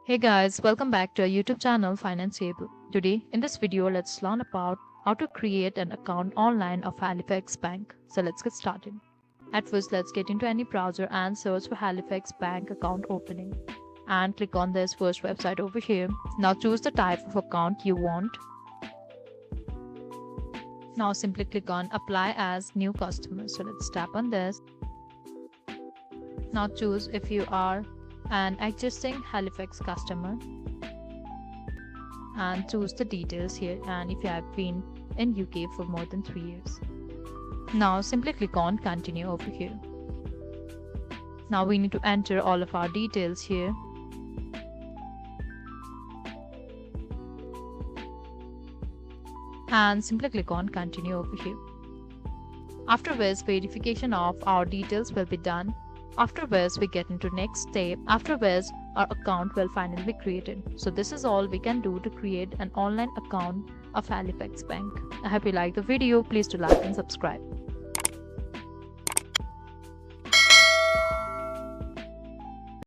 Hey guys, welcome back to our YouTube channel Financeable. Today, in this video, let's learn about how to create an account online of Halifax Bank. So let's get started. At first, let's get into any browser and search for Halifax Bank account opening. And click on this first website over here. Now choose the type of account you want. Now simply click on apply as new customer. So let's tap on this. Now choose if you are an existing Halifax customer and choose the details here and if you have been in UK for more than 3 years. Now simply click on continue over here. Now we need to enter all of our details here. And simply click on continue over here. After which verification of our details will be done. After which we get into next step, after which our account will finally be created. So this is all we can do to create an online account of Halifax Bank. I hope you like the video. Please do like and subscribe.